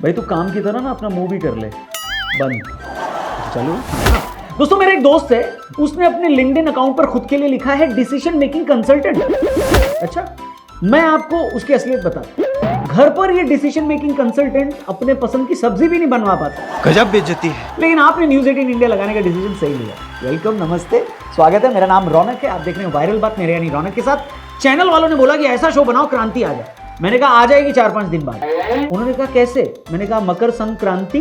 भाई तू काम की तरह ना अपना मुंह भी कर ले बंद। चलो दोस्तों, मेरा एक दोस्त है, उसने अपने लिंक्डइन अकाउंट पर खुद के लिए लिखा है डिसीजन मेकिंग कंसल्टेंट। अच्छा, मैं आपको उसकी असलियत बताता हूं। घर पर ये डिसीजन मेकिंग कंसल्टेंट अपने पसंद की सब्जी भी नहीं बनवा पाता। गजब बेइज्जती है। लेकिन आपने न्यूज़ 18 इंडिया लगाने का डिसीजन सही लिया। वेलकम, नमस्ते, स्वागत है। मेरा नाम रौनक है, आप देख रहे हैं वायरल बात मेरे यानी रौनक के साथ। चैनल वालों ने बोला कि ऐसा शो बनाओ क्रांति आ जाए। मैंने कहा आ जाएगी 4-5 दिन बाद। उन्होंने कहा कैसे? मैंने कहा मकर संक्रांति।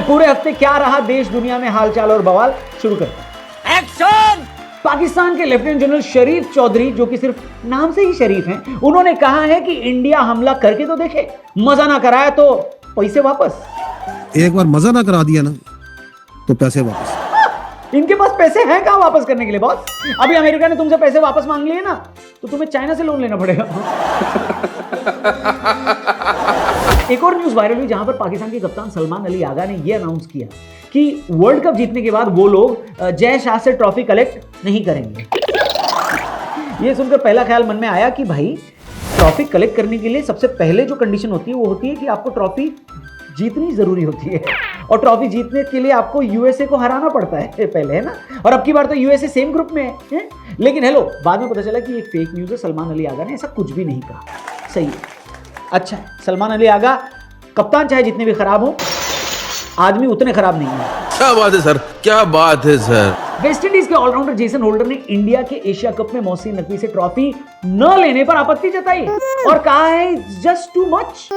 पूरे हफ्ते क्या रहा देश दुनिया में हालचाल और बवाल, शुरू करते हैं। एक्शन! पाकिस्तान के लेफ्टिनेंट जनरल शरीफ चौधरी, जो कि सिर्फ नाम से ही शरीफ हैं, उन्होंने कहा है कि इंडिया हमला करके तो देखे, मजा ना कराया तो पैसे वापस। एक बार मजा ना करा दिया ना तो पैसे वापस। इनके पास पैसे हैं कहां वापस करने के लिए बॉस? अभी अमेरिका ने तुमसे पैसे वापस मांग लिए ना, तो तुम्हें चाइना से लोन लेना पड़ेगा। एक और न्यूज वायरल हुई जहां पर पाकिस्तान के कप्तान सलमान अली आगा ने यह अनाउंस किया कि वर्ल्ड कप जीतने के बाद वो लोग जय शाह से ट्रॉफी कलेक्ट नहीं करेंगे। यह सुनकर पहला ख्याल मन में आया कि भाई ट्रॉफी कलेक्ट करने के लिए सबसे पहले जो कंडीशन होती है वो होती है कि आपको ट्रॉफी जीतनी जरूरी होती है, और ट्रॉफी जीतने के लिए आपको यूएसए को हराना पड़ता है पहले, है ना? और अब की बार तो यूएसए सेम ग्रुप में है। लेकिन हेलो, बाद में पता चला कि एक फेक न्यूज़ है। सलमान अली आगा ने ऐसा कुछ भी नहीं कहा। सही है, अच्छा है। सलमान अली आगा कप्तान चाहे जितने भी खराब हो, आदमी उतने खराब नहीं है। क्या बात है सर, क्या बात है सर। वेस्ट इंडीज के ऑलराउंडर जेसन होल्डर ने इंडिया के एशिया कप में मोहसिन नकवी से ट्रॉफी न लेने पर आपत्ति जताई और कहा है जस्ट टू मच।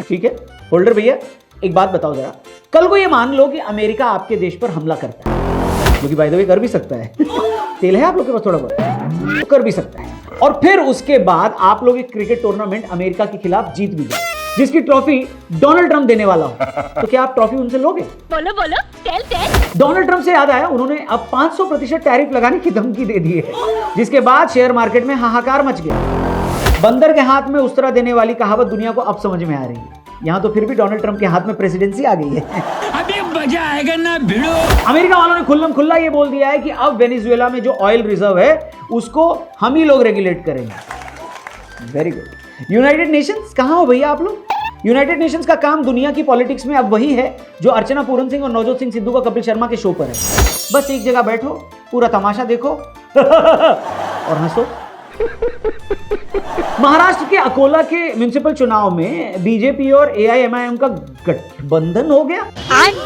ठीक है होल्डर भैया, एक बात बताओ जरा, कल को ये मान लो कि अमेरिका आपके देश पर हमला करता है, जो कि बाय द वे कर भी सकता है। तेल है आप लोग के पास थोड़ा बहुत, तो कर भी सकता है। और फिर उसके बाद आप लोग एक क्रिकेट टूर्नामेंट अमेरिका के खिलाफ जीत भी जाए, जिसकी ट्रॉफी डोनाल्ड ट्रंप देने वाला हो, तो क्या आप ट्रॉफी उनसे लोगे? बोलो बोलो, टेल। डोनाल्ड ट्रंप से याद आया, उन्होंने अब 500% टैरिफ लगाने की धमकी दे दी है, जिसके बाद शेयर मार्केट में हाहाकार मच गया। बंदर के हाथ में उस्तरा देने वाली कहावत दुनिया को अब समझ में आ रही है। यहां तो फिर भी डोनाल्ड ट्रंप के हाथ में प्रेसिडेंसी आ गई है। अभी मजा आएगा ना भिड़ो। अमेरिका वालों ने खुल्लम खुल्ला ये बोल दिया है कि अब वेनेजुएला में जो ऑयल रिजर्व है उसको हम ही लोग रेगुलेट करेंगे। Very good. यूनाइटेड नेशंस कहां हो भैया आप लोग? यूनाइटेड नेशंस का काम दुनिया की पॉलिटिक्स में अब वही है जो अर्चना पूरन सिंह और नवजोत सिंह सिद्धू का कपिल शर्मा के शो पर है। बस एक जगह बैठो, पूरा तमाशा देखो और हंसो। महाराष्ट्र के अकोला के म्युनिसिपल चुनाव में बीजेपी और एआईएमआईएम का गठबंधन हो गया।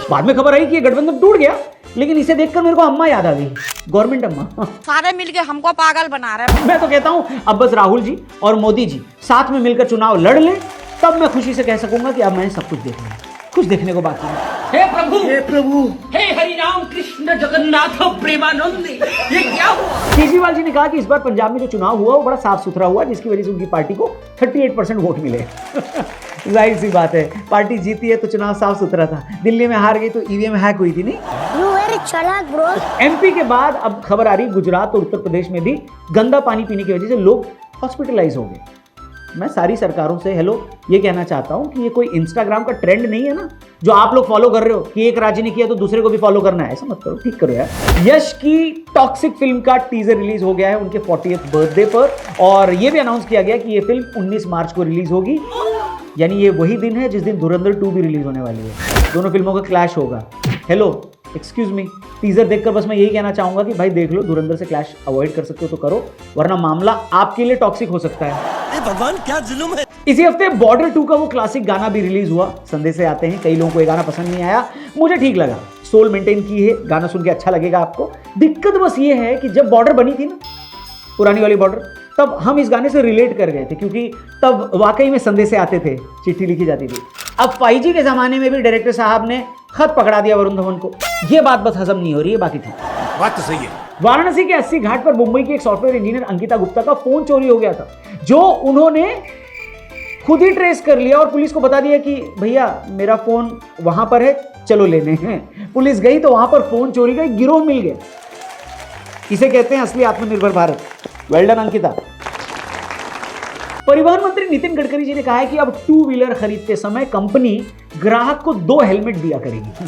बाद में खबर आई कि ये गठबंधन टूट गया, लेकिन इसे देखकर मेरे को अम्मा याद आ गई, गवर्नमेंट अम्मा। सारे मिलके हमको पागल बना रहे हैं। मैं तो कहता हूं अब बस राहुल जी और मोदी जी साथ में मिलकर चुनाव लड़ लें, तब मैं खुशी से कह सकूंगा कि अब मैंने सब कुछ देख लिया। कुछ देखने को बाकी है। हे प्रभु, हे हरि राम कृष्ण जगन्नाथ प्रेमानंद, ये क्या हुआ? केजरीवाल जी ने कहा कि इस बार पंजाब में जो चुनाव हुआ वो बड़ा साफ सुथरा हुआ, जिसकी वजह से उनकी पार्टी को 38% वोट मिले। जाहिर सी बात है, पार्टी जीती है तो चुनाव साफ सुथरा था। दिल्ली में हार गई तो ईवीएम हैक हुई थी नहीं। यू वेरी चालाक ब्रो। एमपी के बाद अब खबर आ रही गुजरात और उत्तर प्रदेश में भी गंदा पानी पीने की वजह से लोग हॉस्पिटलाइज हो गए। मैं सारी सरकारों से हेलो ये कहना चाहता हूं कि ये कोई इंस्टाग्राम का ट्रेंड नहीं है ना, जो आप लोग फॉलो कर रहे हो कि एक राज्य ने किया तो दूसरे को भी फॉलो करना है। ऐसा मत करो, ठीक करो यार। यश की टॉक्सिक फिल्म का टीजर रिलीज हो गया है उनके 40th बर्थडे पर, और ये भी अनाउंस किया गया कि ये फिल्म 19 मार्च को रिलीज होगी। यानी ये वही दिन है जिस दिन धुरंधर 2 भी रिलीज होने वाली है। दोनों फिल्मों का क्लैश होगा। हेलो एक्सक्यूज मी, टीजर देखकर बस मैं यही कहना चाहूंगा कि भाई देख लो, धुरंधर से क्लैश अवॉइड कर सकते हो तो करो, वरना मामला आपके लिए टॉक्सिक हो सकता है। भगवान क्या जुल्म है। इसी हफ्ते बॉर्डर 2 का वो क्लासिक गाना भी रिलीज हुआ। संदेश से आते हैं, कई लोगों को ये गाना पसंद नहीं आया, मुझे ठीक लगा। सोल मेंटेन की है, गाना सुन के अच्छा लगेगा आपको। दिक्कत बस ये है कि जब बॉर्डर बनी थी ना, पुरानी वाली बॉर्डर, तब हम इस गाने से रिलेट कर गए थे, क्योंकि तब वाकई में संदेश से आते थे, चिट्ठी लिखी जाती थी। अब 5G के जमाने में भी डायरेक्टर साहब ने खत पकड़ा दिया वरुण धवन को। ये बात बस हजम नहीं हो रही है, बाकी ठीक बात तो सही है। वाराणसी के 80 घाट पर मुंबई के एक सॉफ्टवेयर इंजीनियर अंकिता गुप्ता का फोन चोरी हो गया था, जो उन्होंने खुद ही ट्रेस कर लिया और पुलिस को बता दिया कि भैया मेरा फोन वहां पर है, चलो लेने हैं। पुलिस गई तो वहां पर फोन चोरी का एक गिरोह मिल गया। इसे कहते हैं असली आत्मनिर्भर भारत। Well done Ankita. परिवहन मंत्री नितिन गडकरी जी ने कहा है कि अब 2 व्हीलर खरीदते समय कंपनी ग्राहक को 2 हेलमेट दिया करेगी।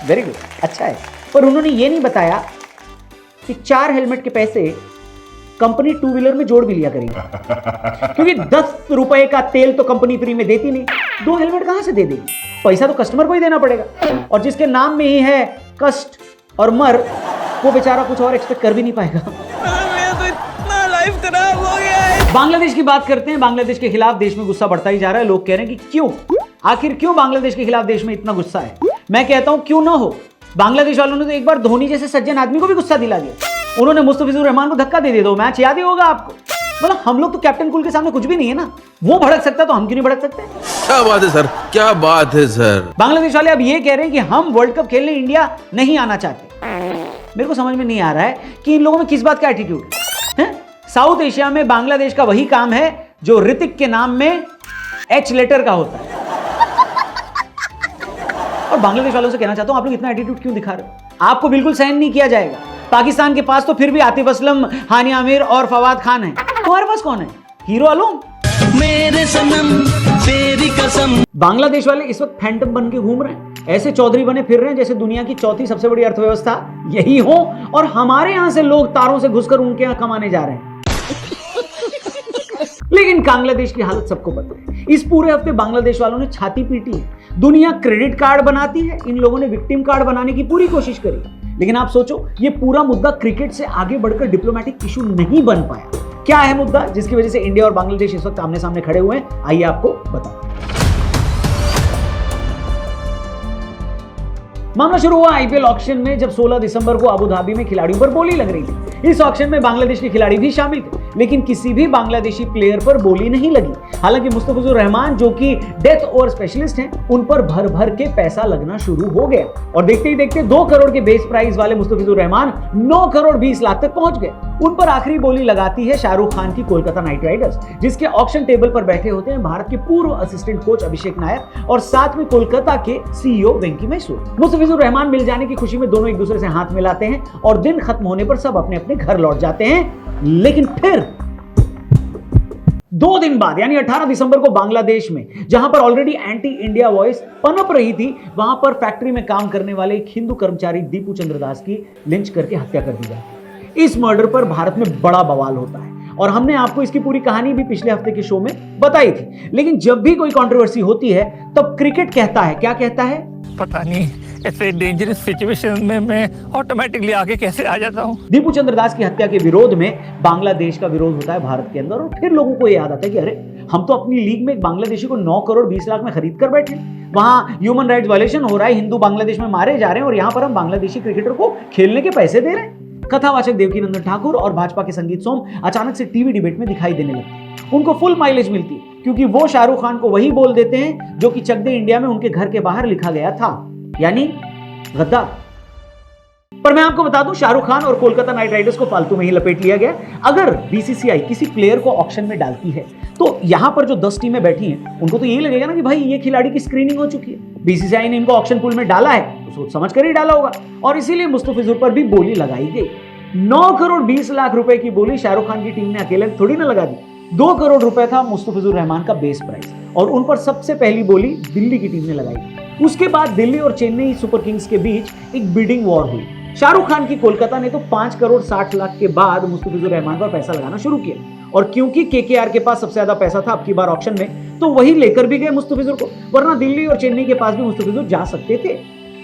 वेरी गुड, अच्छा है। पर उन्होंने ये नहीं बताया कि 4 हेलमेट के पैसे कंपनी 2 व्हीलर में जोड़ भी लिया करेगी, क्योंकि 10 रुपए का तेल तो कंपनी फ्री में देती नहीं, 2 हेलमेट कहां से दे देगी? पैसा तो कस्टमर को ही देना पड़ेगा, और जिसके नाम में ही है कष्ट और मर, वो बेचारा कुछ और एक्सपेक्ट कर भी नहीं पाएगा। बांग्लादेश की बात करते हैं। बांग्लादेश के खिलाफ देश में गुस्सा बढ़ता ही जा रहा है। लोग कह रहे हैं कि क्यों, आखिर क्यों बांग्लादेश के खिलाफ देश में इतना गुस्सा है? मैं कहता हूं क्यों ना हो। बांग्लादेश वालों ने तो एक बार धोनी जैसे सज्जन आदमी को भी गुस्सा दिला दिया। उन्होंने मुस्तफिजुर रहमान को धक्का दे दिया, तो मैच याद ही होगा आपको। मतलब हम लोग तो कैप्टन कूल के सामने कुछ भी नहीं है ना। वो भड़क सकता तो हम क्यों नहीं भड़क सकते? क्या बात है सर, क्या बात है सर। बांग्लादेश वाले अब ये कह रहे हैं कि हम वर्ल्ड कप खेलने इंडिया नहीं आना चाहते। मेरे को समझ में नहीं आ रहा है कि इन लोगों में किस बात का एटीट्यूड है। साउथ एशिया में बांग्लादेश का वही काम है जो ऋतिक के नाम में H लेटर का होता है। और बांग्लादेश वालों से कहना चाहता हूं, आप लोग इतना एटीट्यूड क्यों दिखा रहे हो? आपको बिल्कुल सहन नहीं किया जाएगा। पाकिस्तान के पास तो फिर भी आतिफ असलम, हानिया आमिर और फवाद खान है। तुम्हारे पास कौन है? हीरो आलम। मेरे सनम तेरी कसम। बांग्लादेश वाले इस वक्त फैंटम बन के घूम रहे हैं, ऐसे चौधरी बने फिर रहे हैं जैसे दुनिया की चौथी सबसे बड़ी अर्थव्यवस्था यही हो, और हमारे यहां से लोग तारों से घुसकर उनके यहां कमाने जा रहे हैं। लेकिन बांग्लादेश की हालत सबको पता है। इस पूरे हफ्ते बांग्लादेश वालों ने छाती पीटी है। दुनिया क्रेडिट कार्ड बनाती है, इन लोगों ने विक्टिम कार्ड बनाने की पूरी कोशिश करी। लेकिन आप सोचो, ये पूरा मुद्दा क्रिकेट से आगे बढ़कर डिप्लोमेटिक इशू नहीं बन पाया। क्या है मुद्दा जिसकी वजह से इंडिया और बांग्लादेश इस वक्त आमने सामने खड़े हुए हैं? आइए आपको बताओ। मामला शुरू हुआ आईपीएल ऑक्शन में, जब 16 दिसंबर को अबू धाबी में खिलाड़ियों पर बोली लग रही थी। इस ऑक्शन में बांग्लादेश के खिलाड़ी भी शामिल थे, लेकिन किसी भी बांग्लादेशी प्लेयर पर बोली नहीं लगी। हालांकि मुस्तफिजुर रहमान, जो कि डेथ ओवर स्पेशलिस्ट हैं, उन पर भर भर के पैसा लगना शुरू हो गया, और देखते ही देखते 2 करोड़ के बेस प्राइस वाले मुस्तफिजुर रहमान 9 करोड़ 20 लाख तक पहुंच गए। उन पर आखिरी बोली लगाती है शाहरुख खान की कोलकाता नाइट राइडर्स, जिसके ऑक्शन टेबल पर बैठे होते हैं भारत के पूर्व असिस्टेंट कोच अभिषेक नायर और साथ में कोलकाता के सीईओ वेंकी मैसूर। मुस्तफिजुर रहमान मिल जाने की खुशी में दोनों एक दूसरे से हाथ मिलाते हैं, और दिन खत्म होने पर सब अपने अपने घर लौट जाते हैं। लेकिन फिर 2 दिन बाद यानी 18 दिसंबर को बांग्लादेश में, जहां पर ऑलरेडी एंटी इंडिया वॉइस पनप रही थी, वहां पर फैक्ट्री में काम करने वाले एक हिंदू कर्मचारी दीपू चंद्र दास की लिंच करके हत्या कर दी जाती है। इस मर्डर पर भारत में बड़ा बवाल होता है, और हमने आपको इसकी पूरी कहानी भी पिछले हफ्ते के शो में बताई थी। लेकिन जब भी कोई कंट्रोवर्सी होती है, तब क्रिकेट कहता है, क्या कहता है? पता नहीं ऐसे डेंजरस सिचुएशन में मैं ऑटोमेटिकली आगे कैसे आ जाता हूँ। दीपू चंद्र दास की हत्या के विरोध में बांग्लादेश का विरोध होता है भारत के अंदर, और फिर लोगों को याद आता है कि अरे, हम तो अपनी लीग में एक बांग्लादेशी को 9 करोड़ 20 लाख में खरीद कर बैठे, वहां ह्यूमन राइट्स वायलेशन हो रहा है, हिंदू बांग्लादेश में मारे जा रहे हैं, और यहां पर हम बांग्लादेशी क्रिकेटर को खेलने के पैसे दे रहे हैं। कथावाचक देवकीनंदन ठाकुर और भाजपा के संगीत सोम अचानक से टीवी डिबेट में दिखाई देने लगते। उनको फुल माइलेज मिलती है, क्योंकि वो शाहरुख खान को वही बोल देते हैं जो कि चक दे इंडिया में उनके घर के बाहर लिखा गया था, यानी गद्दार। पर मैं आपको बता दूं, शाहरुख खान और कोलकाता नाइट राइडर्स को फालतू में ही लपेट लिया गया। अगर बीसीसीआई किसी प्लेयर को ऑक्शन में डालती है, तो यहां पर जो 10 टीमें बैठी हैं, उनको तो यही लगेगा ना कि भाई ये खिलाड़ी की स्क्रीनिंग हो चुकी है, बीसीसीआई ने इनको ऑक्शन पूल में डाला है तो सोच समझ कर ही डाला होगा, और इसीलिए मुस्तफिजुर पर भी बोली लगाई गई। 9 करोड़ 20 लाख रुपए की बोली शाहरुख खान की टीम ने अकेले थोड़ी ना लगा दी। 2 करोड़ रुपए था मुस्तफिजुर रहमान का बेस प्राइस, और उन पर सबसे पहली बोली दिल्ली की टीम ने लगाई। उसके बाद दिल्ली और चेन्नई सुपर किंग्स के बीच एक बिडिंग वॉर हुई। शाहरुख खान की कोलकाता ने तो 5 करोड़ 60 लाख के बाद मुस्तफिजुर रहमान पर पैसा लगाना शुरू किया, और क्योंकि केकेआर के पास सबसे ज्यादा पैसा था अब की बार ऑक्शन में, तो वही लेकर भी गए मुस्तफिजुर को, वरना दिल्ली और चेन्नई के पास भी मुस्तफिजुर जा सकते थे।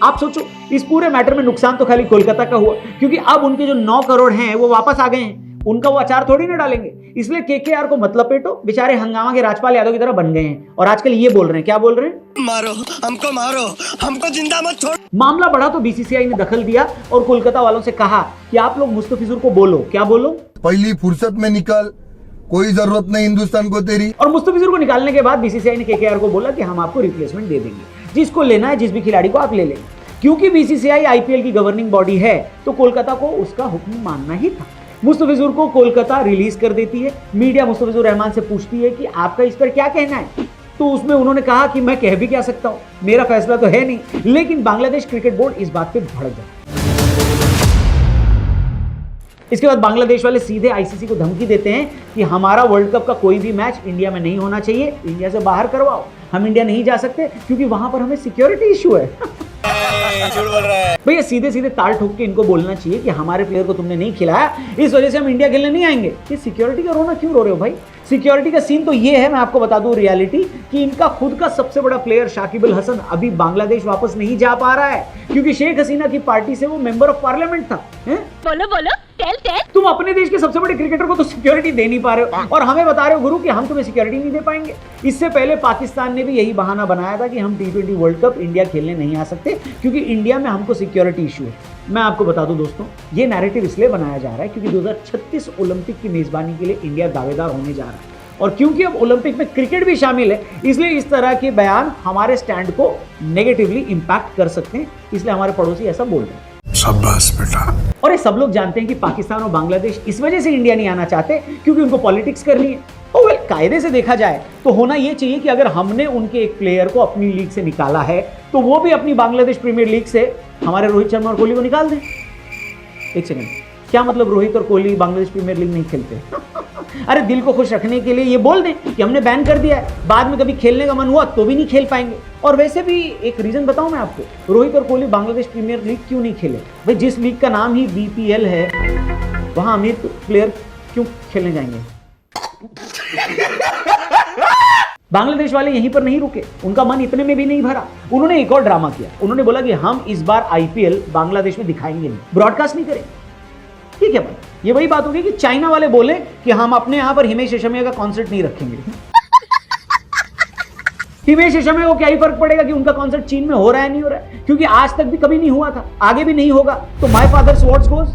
आप सोचो, इस पूरे मैटर में नुकसान तो खाली कोलकाता का हुआ, क्योंकि अब उनके जो 9 करोड़ हैं वो वापस आ गए हैं, उनका वो अचार थोड़ी ना डालेंगे। इसलिए केकेआर को मतलब पेटो, बेचारे हंगामा के राजपाल यादव की तरह बन गए हैं, और आजकल ये बोल रहे हैं, क्या बोल रहे हैं? मारो, हमको जिंदा मत छोड़। मामला बढ़ा तो बीसीसीआई ने दखल दिया और कोलकाता वालों से कहा कि आप लोग मुस्तफिजुर को बोलो। क्या बोलो? पहली फुर्सत में निकल, कोई जरूरत नहीं हिंदुस्तान को तेरी। और मुस्तफिजुर को निकालने के बाद बीसीसीआई ने केकेआर को बोला कि हम आपको रिप्लेसमेंट दे देंगे, जिसको लेना है, जिस भी खिलाड़ी को आप ले लें। क्योंकि बीसीसीआई आईपीएल की गवर्निंग बॉडी है, तो कोलकाता को उसका हुक्म मानना ही था। मुस्तफिजुर को कोलकाता रिलीज कर देती है। मीडिया मुस्तफिजुर रहमान से पूछती है कि आपका इस पर क्या कहना है, तो उसमें उन्होंने कहा कि मैं कह भी क्या सकता हूं, मेरा फैसला तो है नहीं। लेकिन बांग्लादेश क्रिकेट बोर्ड इस बात पे भड़क गया। इसके बाद बांग्लादेश वाले सीधे आईसीसी को धमकी देते हैं कि हमारा वर्ल्ड कप का कोई भी मैच इंडिया में नहीं होना चाहिए, इंडिया से बाहर करवाओ, हम इंडिया नहीं जा सकते क्योंकि वहां पर हमें सिक्योरिटी इशू है। भैया सीधे सीधे ताल ठोक के इनको बोलना चाहिए कि हमारे प्लेयर को तुमने नहीं खिलाया, इस वजह से हम इंडिया खेलने नहीं आएंगे। ये सिक्योरिटी का रोना क्यों रो रहे हो भाई? सिक्योरिटी का सीन तो ये है, मैं आपको बता दूं रियलिटी, कि इनका खुद का सबसे बड़ा प्लेयर शाकिब अल हसन अभी बांग्लादेश वापस नहीं जा पा रहा है, क्योंकि शेख हसीना की पार्टी से वो मेंबर ऑफ पार्लियामेंट था। बोलो बोलो टेल टेल। तुम अपने देश के सबसे बड़े क्रिकेटर को तो सिक्योरिटी दे नहीं पा रहे हो और हमें बता रहे हो गुरु कि हम तुम्हें सिक्योरिटी नहीं दे पाएंगे। इससे पहले पाकिस्तान ने भी यही बहाना बनाया था कि हम T20 वर्ल्ड कप इंडिया खेलने नहीं आ सकते क्योंकि इंडिया में हमको सिक्योरिटी इशू है। मैं आपको बता दूं दोस्तों, ये नैरेटिव इसलिए बनाया जा रहा है क्योंकि 2036 ओलंपिक की मेजबानी के लिए इंडिया दावेदार होने जा रहा है, और क्योंकि अब ओलंपिक में क्रिकेट भी शामिल है इसलिए इस तरह के बयान हमारे स्टैंड को नेगेटिवली इंपैक्ट कर सकते हैं, इसलिए हमारे पड़ोसी ऐसा बोल रहे हैं। शाबाश बेटा। और ये सब लोग जानते हैं कि पाकिस्तान और बांग्लादेश इस वजह से इंडिया नहीं आना चाहते क्योंकि उनको पॉलिटिक्स करनी है। और वेल कायदे से देखा जाए तो होना ये चाहिए कि अगर हमने उनके एक प्लेयर को अपनी लीग से निकाला है तो वो भी अपनी बांग्लादेश प्रीमियर लीग से हमारे रोहित शर्मा और कोहली को निकाल दें। एक सेकंड, क्या मतलब रोहित और कोहली बांग्लादेश प्रीमियर लीग नहीं खेलते? अरे दिल को खुश रखने के लिए ये बोल दें कि हमने बैन कर दिया है, बाद में कभी खेलने का मन हुआ तो भी नहीं खेल पाएंगे। और वैसे भी एक रीजन बताऊं मैं आपको, रोहित और कोहली बांग्लादेश प्रीमियर लीग क्यों नहीं खेले? भाई जिस लीग का नाम ही BPL है वहां अमीर प्लेयर क्यों खेलने जाएंगे? बांग्लादेश वाले यहीं पर नहीं रुके, उनका मन इतने में भी नहीं भरा, उन्होंने एक और ड्रामा किया। उन्होंने बोला कि हम इस बार IPL बांग्लादेश में दिखाएंगे नहीं, ब्रॉडकास्ट नहीं करेंगे। ठीक है भाई, ये वही बात होगी कि चाइना वाले बोले कि हम अपने यहां पर हिमेश रेशमिया का कॉन्सर्ट नहीं रखेंगे। हिमेश रेशमिया को क्या ही फर्क पड़ेगा कि उनका कॉन्सर्ट चीन में हो रहा है नहीं हो रहा है, क्योंकि आज तक भी कभी नहीं हुआ था, आगे भी नहीं होगा। तो माय फादर्स व्हाट्स गोस।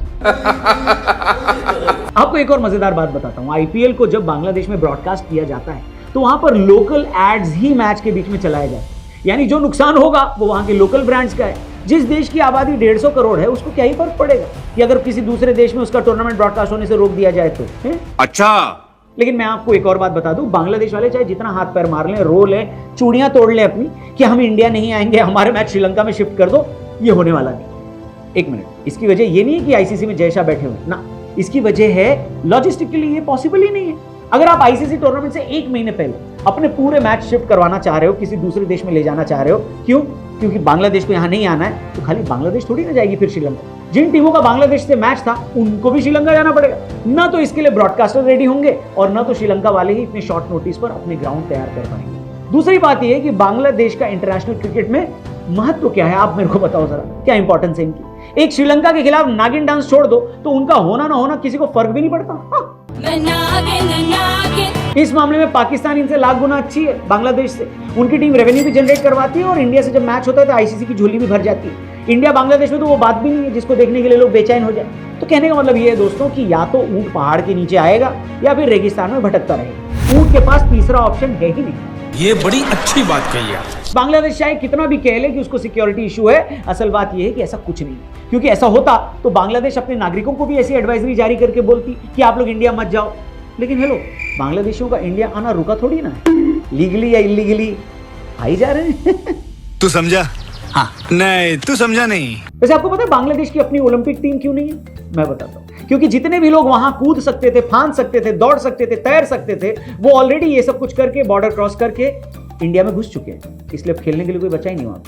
आपको एक और मजेदार बात बताता हूं, IPL को जब बांग्लादेश में ब्रॉडकास्ट किया जाता है तो वहां पर लोकल एड्स ही मैच के बीच में चलाए जाते हैं, यानी जो नुकसान होगा वो वहां के लोकल ब्रांड्स का है। जिस देश की आबादी 150 करोड़ है उसको क्या ही फर्क पड़ेगा कि अगर किसी दूसरे देश में उसका टूर्नामेंट ब्रॉडकास्ट होने से रोक दिया जाए तो, है? अच्छा, लेकिन मैं आपको एक और बात बता दूं, बांग्लादेश वाले चाहे जितना हाथ पैर मार लें, रो लें, चूड़ियां तोड़ लें अपनी कि हम इंडिया नहीं आएंगे, हमारे मैच श्रीलंका में शिफ्ट कर दो, ये होने वाला नहीं। एक मिनट, इसकी वजह ये नहीं है कि ICC में जय शाह बैठे हुए ना, इसकी वजह है लॉजिस्टिकली ये पॉसिबल ही नहीं है। अगर आप ICC टूर्नामेंट से 1 महीने पहले अपने पूरे मैच शिफ्ट करवाना चाह रहे हो, किसी दूसरे देश में ले जाना चाह रहे हो, क्यों? क्योंकि बांग्लादेश को यहां नहीं आना है, तो खाली बांग्लादेश थोड़ी ना जाएगी फिर श्रीलंका। जिन टीमों का बांग्लादेश से मैच था उनको भी श्रीलंका जाना पड़ेगा। ना तो इसके लिए ब्रॉडकास्टर रेडी होंगे और ना तो श्रीलंका वाले ही इतने शॉर्ट नोटिस पर अपने ग्राउंड तैयार कर पाएंगे। दूसरी बात यह है कि बांग्लादेश का इंटरनेशनल क्रिकेट में महत्व क्या है, आप मेरे को बताओ जरा, क्या इंपॉर्टेंस है इनकी? एक श्रीलंका के खिलाफ नागिन डांस छोड़ दो तो उनका होना ना होना किसी को फर्क भी नहीं पड़ता। इस मामले में पाकिस्तान इनसे लाख गुना अच्छी है बांग्लादेश से। उनकी टीम रेवेन्यू भी जनरेट करवाती है और इंडिया से जब मैच होता है तो ICC की झोली भी भर जाती है। इंडिया बांग्लादेश में तो वो बात भी नहीं है जिसको देखने के लिए लोग बेचैन हो जाए। तो कहने का मतलब ये है दोस्तों कि या तो ऊंट पहाड़ के नीचे आएगा या फिर रेगिस्तान में भटकता रहेगा। ऊंट के पास तीसरा ऑप्शन है ही नहीं। ये बड़ी अच्छी बात कही है। बांग्लादेश चाहे कितना भी कह ले कि उसको सिक्योरिटी इशू है, असल बात यह है कि ऐसा कुछ नहीं, क्योंकि ऐसा होता तो बांग्लादेश अपने नागरिकों को भी ऐसी एडवाइजरी जारी करके बोलती कि आप लोग इंडिया मत जाओ। लेकिन हेलो, बांग्लादेशियों का इंडिया आना रुका थोड़ी ना, लीगली या इलीगली आ ही जा रहे हैं। तू समझा? हाँ। नहीं, तू समझा नहीं। वैसे आपको पता है बांग्लादेश की अपनी ओलंपिक टीम क्यों नहीं है? मैं बताता हूँ, क्योंकि जितने भी लोग वहां कूद सकते थे, फांद सकते थे, दौड़ सकते थे, तैर सकते थे, वो ऑलरेडी ये सब कुछ करके बॉर्डर क्रॉस करके इंडिया में घुस चुके हैं, इसलिए अब खेलने के लिए कोई बचा ही नहीं वहां।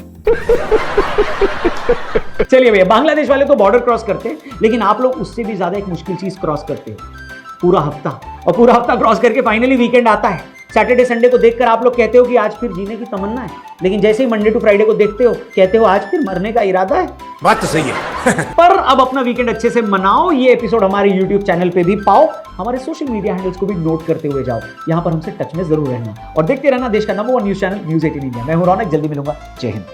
चलिए भैया, बांग्लादेश वाले तो बॉर्डर क्रॉस करते हैं, लेकिन आप लोग उससे भी ज्यादा एक मुश्किल चीज क्रॉस करते हो, पूरा हफ्ता। और पूरा हफ्ता क्रॉस करके फाइनली वीकेंड आता है। सैटरडे संडे को देखकर आप लोग कहते हो कि आज फिर जीने की तमन्ना है, लेकिन जैसे ही मंडे टू फ्राइडे को देखते हो कहते हो आज फिर मरने का इरादा है। बात तो सही है। पर अब अपना वीकेंड अच्छे से मनाओ। ये एपिसोड हमारे YouTube चैनल पे भी पाओ, हमारे सोशल मीडिया हैंडल्स को भी नोट करते हुए जाओ। यहां पर हमसे टच में जरूर रहना और देखते रहना देश का number 1 news channel news 18 India. मैं हूं रौनक, जल्दी मिलूंगा। जय हिंद।